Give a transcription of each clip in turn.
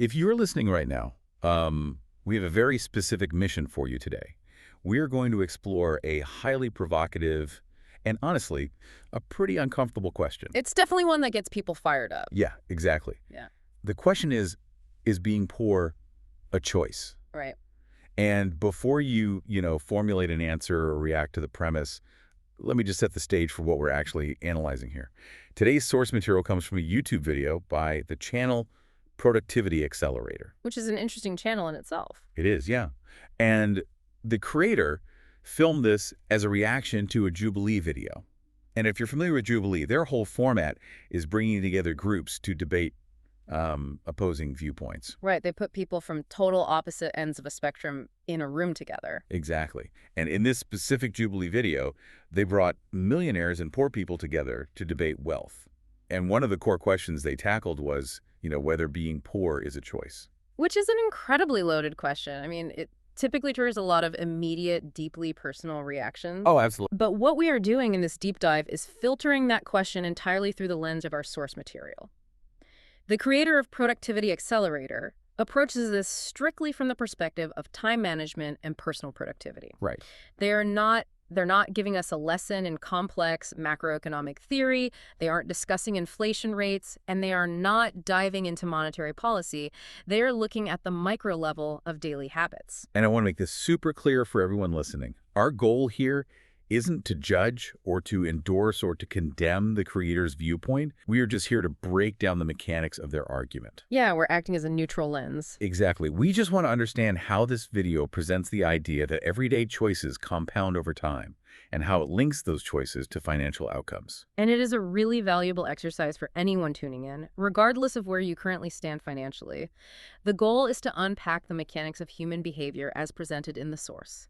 If you're listening right now, we have a very specific mission for you today. We are going to explore a highly provocative and honestly, a pretty uncomfortable question. It's definitely one that gets people fired up. Yeah, exactly. Yeah. The question is being poor a choice? Right. And before you formulate an answer or react to the premise, let me just set the stage for what we're actually analyzing here. Today's source material comes from a YouTube video by the channel Productivity Accelerator. Which is an interesting channel in itself. It is, yeah. And the creator filmed this as a reaction to a Jubilee video. And if you're familiar with Jubilee, their whole format is bringing together groups to debate opposing viewpoints. Right. They put people from total opposite ends of a spectrum in a room together. Exactly. And in this specific Jubilee video, they brought millionaires and poor people together to debate wealth. And one of the core questions they tackled was, whether being poor is a choice. Which is an incredibly loaded question. I mean, it typically triggers a lot of immediate, deeply personal reactions. Oh, absolutely. But what we are doing in this deep dive is filtering that question entirely through the lens of our source material. The creator of Productivity Accelerator approaches this strictly from the perspective of time management and personal productivity. Right. They're not giving us a lesson in complex macroeconomic theory, they aren't discussing inflation rates, and they are not diving into monetary policy. They are looking at the micro level of daily habits. And I want to make this super clear for everyone listening. Our goal here isn't to judge or to endorse or to condemn the creator's viewpoint. We are just here to break down the mechanics of their argument. Yeah, we're acting as a neutral lens. Exactly. We just want to understand how this video presents the idea that everyday choices compound over time and how it links those choices to financial outcomes. And it is a really valuable exercise for anyone tuning in, regardless of where you currently stand financially. The goal is to unpack the mechanics of human behavior as presented in the source.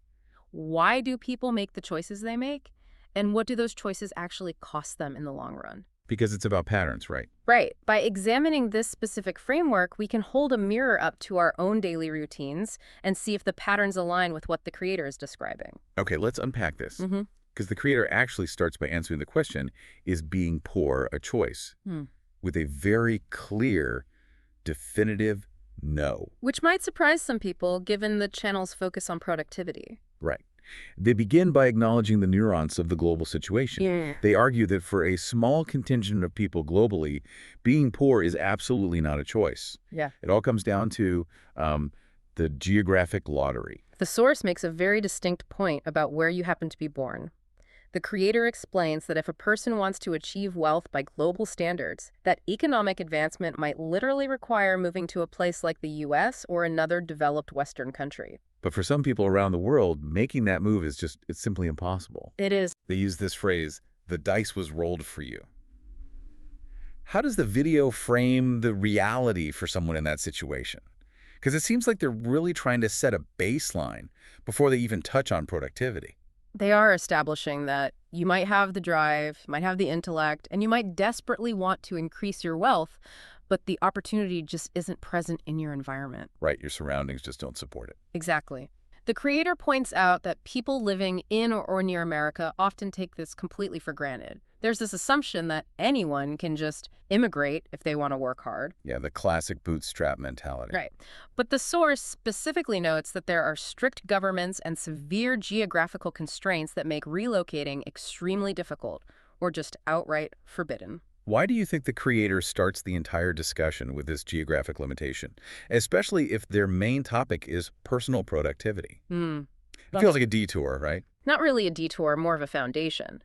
Why do people make the choices they make? And what do those choices actually cost them in the long run? Because it's about patterns, right? Right. By examining this specific framework, we can hold a mirror up to our own daily routines and see if the patterns align with what the creator is describing. Okay, let's unpack this. Because the creator actually starts by answering the question, is being poor a choice? With a very clear, definitive no. Which might surprise some people, given the channel's focus on productivity. Right. They begin by acknowledging the nuance of the global situation. Yeah. They argue that for a small contingent of people globally, being poor is absolutely not a choice. Yeah. It all comes down to the geographic lottery. The source makes a very distinct point about where you happen to be born. The creator explains that if a person wants to achieve wealth by global standards, that economic advancement might literally require moving to a place like the U.S. or another developed Western country. But for some people around the world, making that move is it's simply impossible. It is. They use this phrase, the dice was rolled for you. How does the video frame the reality for someone in that situation? Because it seems like they're really trying to set a baseline before they even touch on productivity. They are establishing that you might have the drive, you might have the intellect, and you might desperately want to increase your wealth, but the opportunity just isn't present in your environment. Right, your surroundings just don't support it. Exactly. The creator points out that people living in or near America often take this completely for granted. There's this assumption that anyone can just immigrate if they want to work hard. Yeah, the classic bootstrap mentality. Right. But the source specifically notes that there are strict governments and severe geographical constraints that make relocating extremely difficult or just outright forbidden. Why do you think the creator starts the entire discussion with this geographic limitation, especially if their main topic is personal productivity? It feels like a detour, right? Not really a detour, more of a foundation.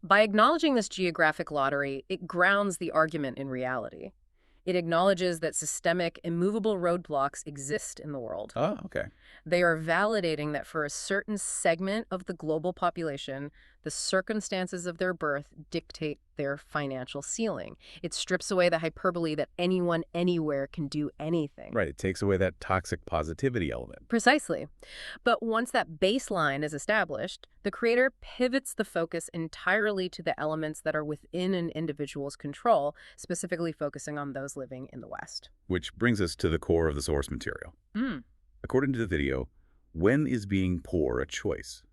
By acknowledging this geographic lottery, it grounds the argument in reality. It acknowledges that systemic, immovable roadblocks exist in the world. Oh, okay. They are validating that for a certain segment of the global population, the circumstances of their birth dictate their financial ceiling. It strips away the hyperbole that anyone anywhere can do anything. Right, it takes away that toxic positivity element. Precisely. But once that baseline is established, the creator pivots the focus entirely to the elements that are within an individual's control, specifically focusing on those living in the West. Which brings us to the core of the source material. According to the video, when is being poor a choice?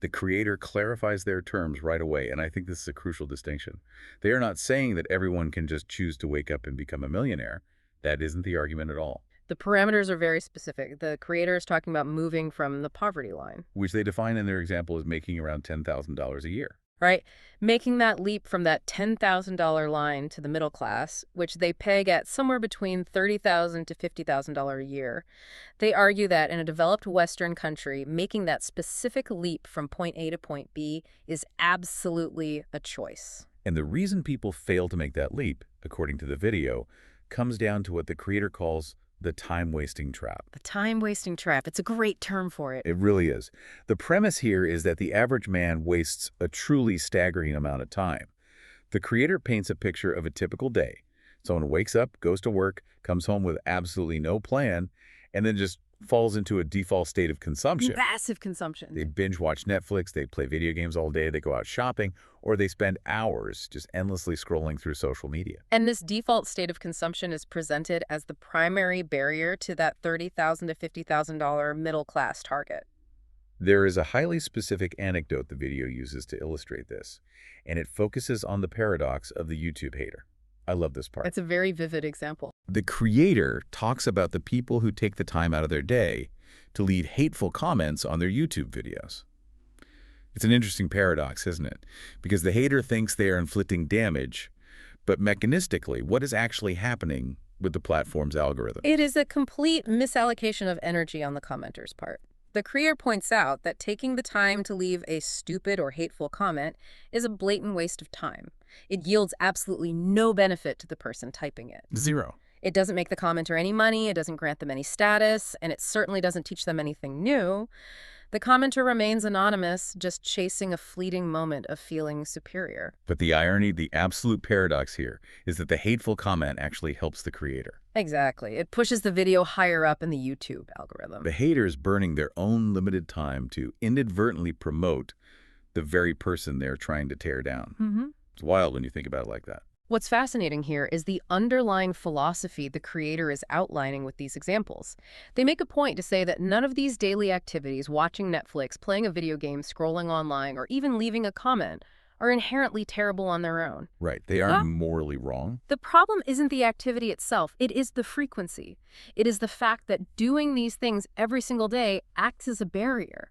The creator clarifies their terms right away, and I think this is a crucial distinction. They are not saying that everyone can just choose to wake up and become a millionaire. That isn't the argument at all, The parameters are very specific. The creator is talking about moving from the poverty line, which they define in their example as making around $10,000 a year. right? Making that leap from that $10,000 line to the middle class, which they peg at somewhere between $30,000 to $50,000 a year. They argue that in a developed Western country, making that specific leap from point A to point B is absolutely a choice. And the reason people fail to make that leap, according to the video, comes down to what the creator calls the time-wasting trap. The time-wasting trap. It's a great term for it. It really is. The premise here is that the average man wastes a truly staggering amount of time. The creator paints a picture of a typical day. Someone wakes up, goes to work, comes home with absolutely no plan, and then just falls into a default state of consumption. Massive consumption. They binge watch Netflix, they play video games all day, they go out shopping, or they spend hours just endlessly scrolling through social media. And this default state of consumption is presented as the primary barrier to that $30,000 to $50,000 middle class target. There is a highly specific anecdote the video uses to illustrate this, and it focuses on the paradox of the YouTube hater. I love this part. It's a very vivid example. The creator talks about the people who take the time out of their day to leave hateful comments on their YouTube videos. It's an interesting paradox, isn't it? Because the hater thinks they are inflicting damage, but mechanistically, what is actually happening with the platform's algorithm? It is a complete misallocation of energy on the commenter's part. The creator points out that taking the time to leave a stupid or hateful comment is a blatant waste of time. It yields absolutely no benefit to the person typing it. Zero. It doesn't make the commenter any money, it doesn't grant them any status, and it certainly doesn't teach them anything new. The commenter remains anonymous, just chasing a fleeting moment of feeling superior. But the irony, the absolute paradox here, is that the hateful comment actually helps the creator. Exactly. It pushes the video higher up in the YouTube algorithm. The hater is burning their own limited time to inadvertently promote the very person they're trying to tear down. It's wild when you think about it like that. What's fascinating here is the underlying philosophy the creator is outlining with these examples. They make a point to say that none of these daily activities, watching Netflix, playing a video game, scrolling online, or even leaving a comment, are inherently terrible on their own. Right. They aren't morally wrong. The problem isn't the activity itself. It is the frequency. It is the fact that doing these things every single day acts as a barrier.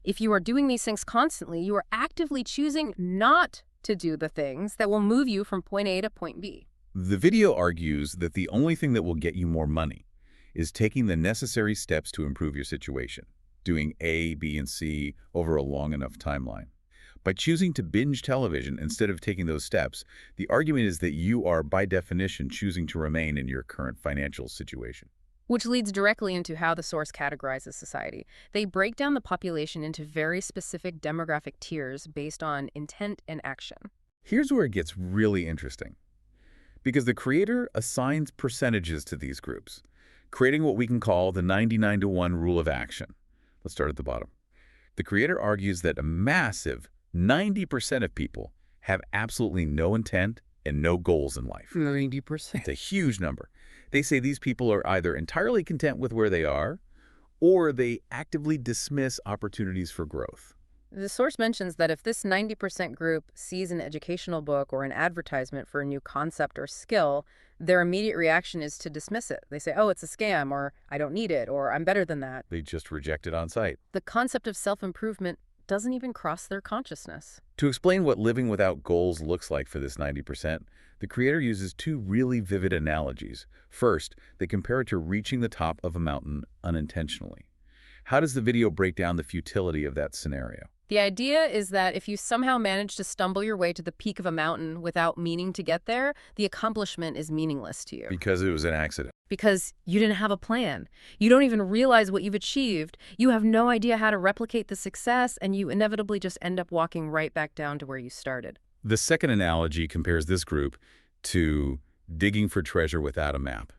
If you are doing these things constantly, you are actively choosing not to do the things that will move you from point A to point B. The video argues that the only thing that will get you more money is taking the necessary steps to improve your situation, doing A, B, and C over a long enough timeline. By choosing to binge television instead of taking those steps, the argument is that you are, by definition, choosing to remain in your current financial situation. Which leads directly into how the source categorizes society. They break down the population into very specific demographic tiers based on intent and action. Here's where it gets really interesting. Because the creator assigns percentages to these groups, creating what we can call the 99-to-1 rule of action. Let's start at the bottom. The creator argues that a massive 90% of people have absolutely no intent and no goals in life. 90%. It's a huge number. They say these people are either entirely content with where they are, or they actively dismiss opportunities for growth. The source mentions that if this 90% group sees an educational book or an advertisement for a new concept or skill, their immediate reaction is to dismiss it. They say, oh, it's a scam, or I don't need it, or I'm better than that. They just reject it on sight. The concept of self-improvement doesn't even cross their consciousness. To explain what living without goals looks like for this 90%, the creator uses two really vivid analogies. First, they compare it to reaching the top of a mountain unintentionally. How does the video break down the futility of that scenario? The idea is that if you somehow manage to stumble your way to the peak of a mountain without meaning to get there, the accomplishment is meaningless to you. Because it was an accident. Because you didn't have a plan. You don't even realize what you've achieved. You have no idea how to replicate the success, and you inevitably just end up walking right back down to where you started. The second analogy compares this group to digging for treasure without a map.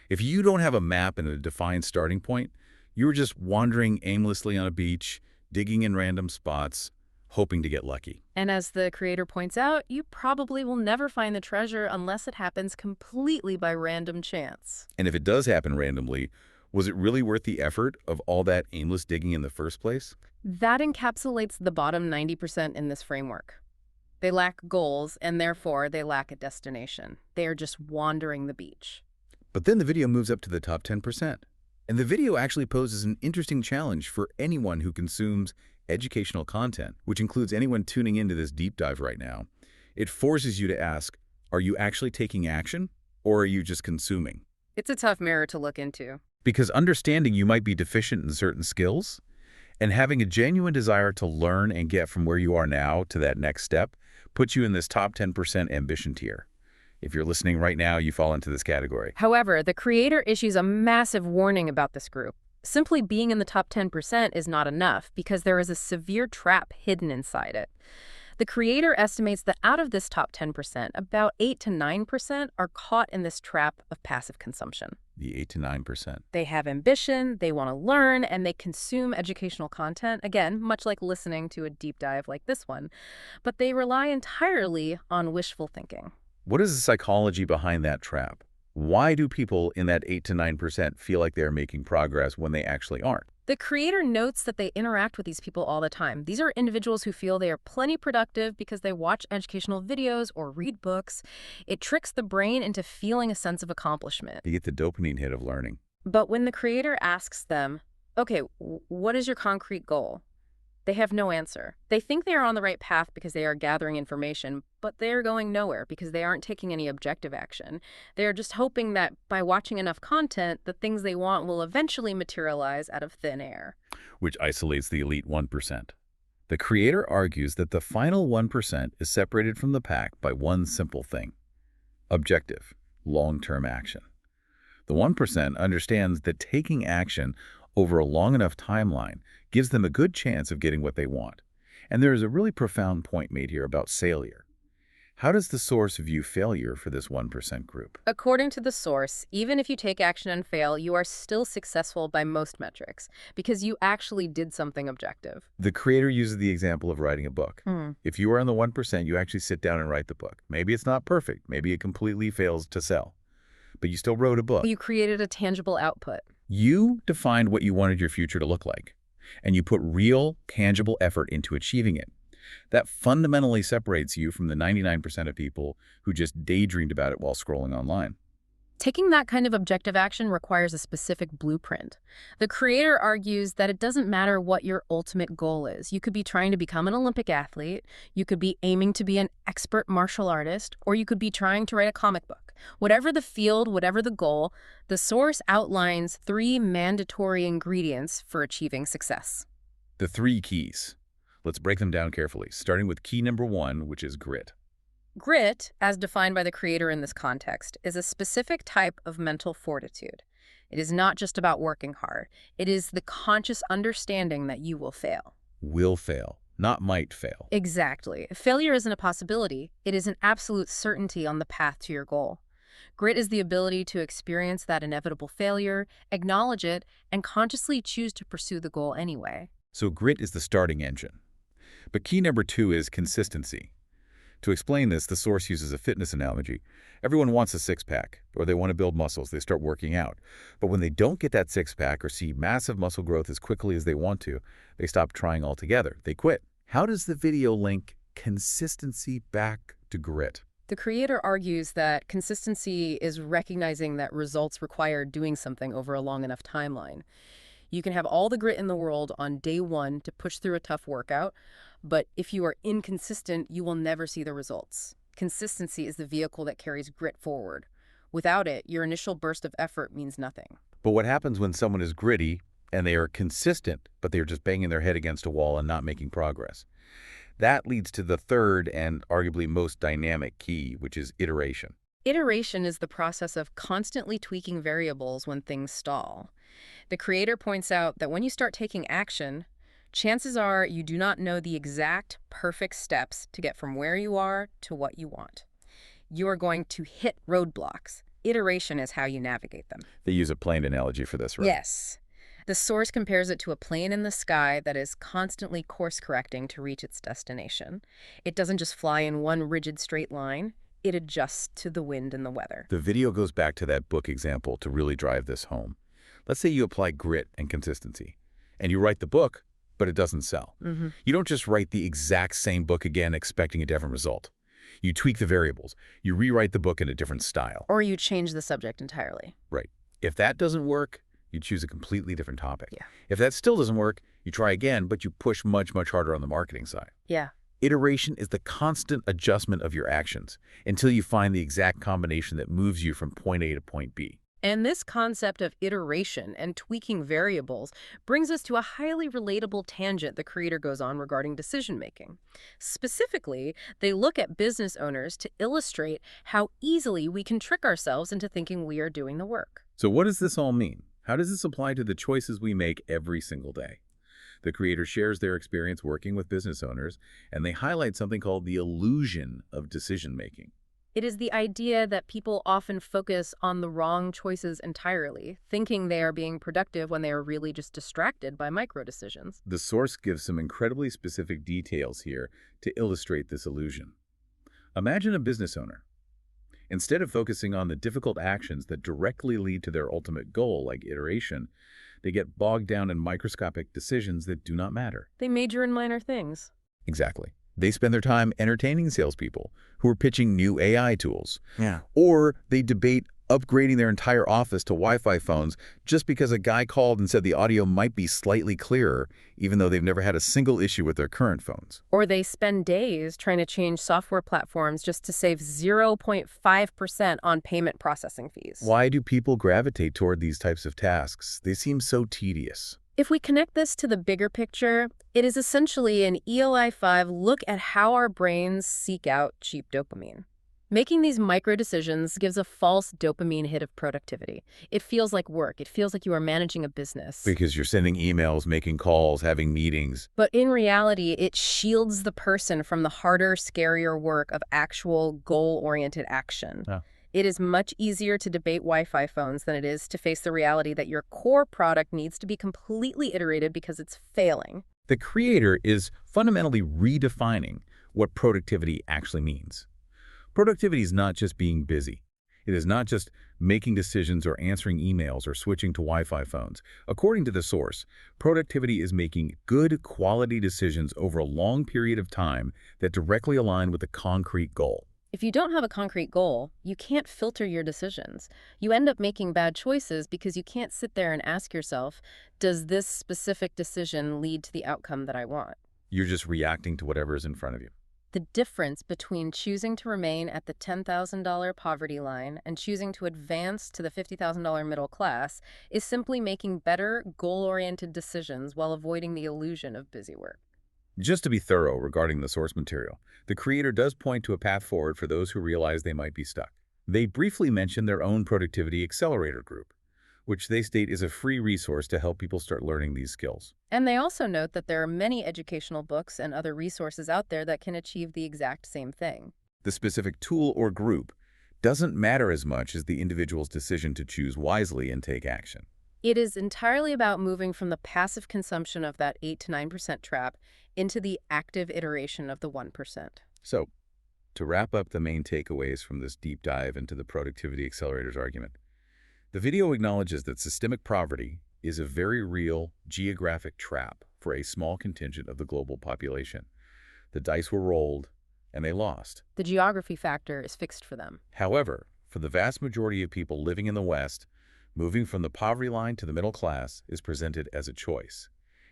If you don't have a map and a defined starting point, you're just wandering aimlessly on a beach, digging in random spots, hoping to get lucky. And as the creator points out, you probably will never find the treasure unless it happens completely by random chance. And if it does happen randomly, was it really worth the effort of all that aimless digging in the first place? That encapsulates the bottom 90% in this framework. They lack goals, and therefore they lack a destination. They are just wandering the beach. But then the video moves up to the top 10%. And the video actually poses an interesting challenge for anyone who consumes educational content, which includes anyone tuning into this deep dive right now. It forces you to ask, are you actually taking action, or are you just consuming? It's a tough mirror to look into. Because understanding you might be deficient in certain skills and having a genuine desire to learn and get from where you are now to that next step puts you in this top 10% ambition tier. If you're listening right now, you fall into this category. However, the creator issues a massive warning about this group. Simply being in the top 10% is not enough because there is a severe trap hidden inside it. The creator estimates that out of this top 10%, about 8 to 9% are caught in this trap of passive consumption. The 8 to 9%. They have ambition, they want to learn, and they consume educational content, again, much like listening to a deep dive like this one, but they rely entirely on wishful thinking. What is the psychology behind that trap? Why do people in that 8 to 9% feel like they're making progress when they actually aren't? The creator notes that they interact with these people all the time. These are individuals who feel they are plenty productive because they watch educational videos or read books. It tricks the brain into feeling a sense of accomplishment. You get the dopamine hit of learning. But when the creator asks them, okay, what is your concrete goal? They have no answer. They think they are on the right path because they are gathering information, but they are going nowhere because they aren't taking any objective action. They are just hoping that by watching enough content, the things they want will eventually materialize out of thin air. Which isolates the elite 1%. The creator argues that the final 1% is separated from the pack by one simple thing: objective, long-term action. The 1% understands that taking action over a long enough timeline gives them a good chance of getting what they want. And there is a really profound point made here about failure. How does the source view failure for this 1% group? According to the source, even if you take action and fail, you are still successful by most metrics because you actually did something objective. The creator uses the example of writing a book. Hmm. If you are in the 1%, you actually sit down and write the book. Maybe it's not perfect. Maybe it completely fails to sell. But you still wrote a book. You created a tangible output. You defined what you wanted your future to look like, and you put real, tangible effort into achieving it. That fundamentally separates you from the 99% of people who just daydreamed about it while scrolling online. Taking that kind of objective action requires a specific blueprint. The creator argues that it doesn't matter what your ultimate goal is. You could be trying to become an Olympic athlete, you could be aiming to be an expert martial artist, or you could be trying to write a comic book. Whatever the field, whatever the goal, the source outlines 3 mandatory ingredients for achieving success. The 3 keys. Let's break them down carefully, starting with key number 1, which is grit. Grit, as defined by the creator in this context, is a specific type of mental fortitude. It is not just about working hard. It is the conscious understanding that you will fail. Will fail, not might fail. Exactly. Failure isn't a possibility. It is an absolute certainty on the path to your goal. Grit is the ability to experience that inevitable failure, acknowledge it, and consciously choose to pursue the goal anyway. So grit is the starting engine. But key number 2 is consistency. To explain this, the source uses a fitness analogy. Everyone wants a six-pack, or they want to build muscles. They start working out. But when they don't get that six-pack or see massive muscle growth as quickly as they want to, they stop trying altogether. They quit. How does the video link consistency back to grit? The creator argues that consistency is recognizing that results require doing something over a long enough timeline. You can have all the grit in the world on day 1 to push through a tough workout, but if you are inconsistent, you will never see the results. Consistency is the vehicle that carries grit forward. Without it, your initial burst of effort means nothing. But what happens when someone is gritty and they are consistent, but they are just banging their head against a wall and not making progress? That leads to the third and arguably most dynamic key, which is iteration. Iteration is the process of constantly tweaking variables when things stall. The creator points out that when you start taking action, chances are you do not know the exact perfect steps to get from where you are to what you want. You are going to hit roadblocks. Iteration is how you navigate them. They use a plane analogy for this, right? Yes. The source compares it to a plane in the sky that is constantly course-correcting to reach its destination. It doesn't just fly in one rigid straight line. It adjusts to the wind and the weather. The video goes back to that book example to really drive this home. Let's say you apply grit and consistency, and you write the book, but it doesn't sell. You don't just write the exact same book again expecting a different result. You tweak the variables. You rewrite the book in a different style. Or you change the subject entirely. Right. If that doesn't work, you choose a completely different topic. Yeah. If that still doesn't work, you try again, but you push much, much harder on the marketing side. Yeah. Iteration is the constant adjustment of your actions until you find the exact combination that moves you from point A to point B. And this concept of iteration and tweaking variables brings us to a highly relatable tangent the creator goes on regarding decision-making. Specifically, they look at business owners to illustrate how easily we can trick ourselves into thinking we are doing the work. So what does this all mean? How does this apply to the choices we make every single day? The creator shares their experience working with business owners, and they highlight something called the illusion of decision-making. It is the idea that people often focus on the wrong choices entirely, thinking they are being productive when they are really just distracted by micro-decisions. The source gives some incredibly specific details here to illustrate this illusion. Imagine a business owner. Instead of focusing on the difficult actions that directly lead to their ultimate goal, like iteration, they get bogged down in microscopic decisions that do not matter. They major in minor things. Exactly. They spend their time entertaining salespeople who are pitching new AI tools. Yeah. Or they debate upgrading their entire office to Wi-Fi phones just because a guy called and said the audio might be slightly clearer, even though they've never had a single issue with their current phones. Or they spend days trying to change software platforms just to save 0.5% on payment processing fees. Why do people gravitate toward these types of tasks? They seem so tedious. If we connect this to the bigger picture, it is essentially an ELI-5 look at how our brains seek out cheap dopamine. Making these micro decisions gives a false dopamine hit of productivity. It feels like work. It feels like you are managing a business. Because you're sending emails, making calls, having meetings. But in reality, it shields the person from the harder, scarier work of actual goal-oriented action. Oh. It is much easier to debate Wi-Fi phones than it is to face the reality that your core product needs to be completely iterated because it's failing. The creator is fundamentally redefining what productivity actually means. Productivity is not just being busy. It is not just making decisions or answering emails or switching to Wi-Fi phones. According to the source, productivity is making good quality decisions over a long period of time that directly align with a concrete goal. If you don't have a concrete goal, you can't filter your decisions. You end up making bad choices because you can't sit there and ask yourself, does this specific decision lead to the outcome that I want? You're just reacting to whatever is in front of you. The difference between choosing to remain at the $10,000 poverty line and choosing to advance to the $50,000 middle class is simply making better, goal-oriented decisions while avoiding the illusion of busy work. Just to be thorough regarding the source material, the creator does point to a path forward for those who realize they might be stuck. They briefly mention their own productivity accelerator group, which they state is a free resource to help people start learning these skills. And they also note that there are many educational books and other resources out there that can achieve the exact same thing. The specific tool or group doesn't matter as much as the individual's decision to choose wisely and take action. It is entirely about moving from the passive consumption of that 8 to 9% trap into the active iteration of the 1%. So, to wrap up the main takeaways from this deep dive into the productivity accelerators argument, the video acknowledges that systemic poverty is a very real geographic trap for a small contingent of the global population. The dice were rolled, and they lost. The geography factor is fixed for them. However, for the vast majority of people living in the West, moving from the poverty line to the middle class is presented as a choice.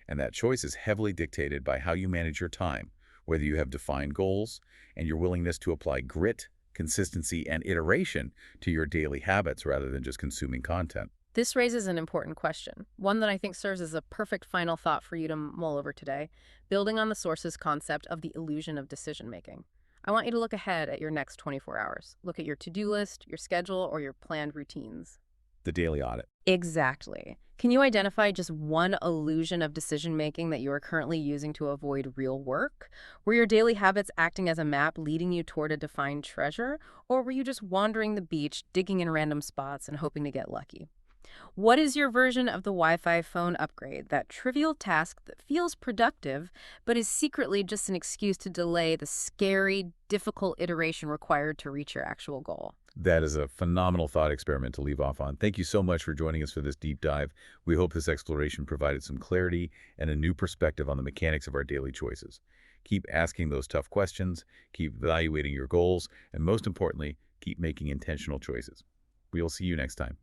And that choice is heavily dictated by how you manage your time, whether you have defined goals and your willingness to apply grit, consistency, and iteration to your daily habits rather than just consuming content. This raises an important question, one that I think serves as a perfect final thought for you to mull over today, building on the source's concept of the illusion of decision-making. I want you to look ahead at your next 24 hours. Look at your to-do list, your schedule, or your planned routines. The daily audit. Exactly. Can you identify just one illusion of decision-making that you are currently using to avoid real work? Were your daily habits acting as a map leading you toward a defined treasure? Or were you just wandering the beach, digging in random spots, and hoping to get lucky? What is your version of the Wi-Fi phone upgrade, that trivial task that feels productive, but is secretly just an excuse to delay the scary, difficult iteration required to reach your actual goal? That is a phenomenal thought experiment to leave off on. Thank you so much for joining us for this deep dive. We hope this exploration provided some clarity and a new perspective on the mechanics of our daily choices. Keep asking those tough questions, keep evaluating your goals, and most importantly, keep making intentional choices. We'll see you next time.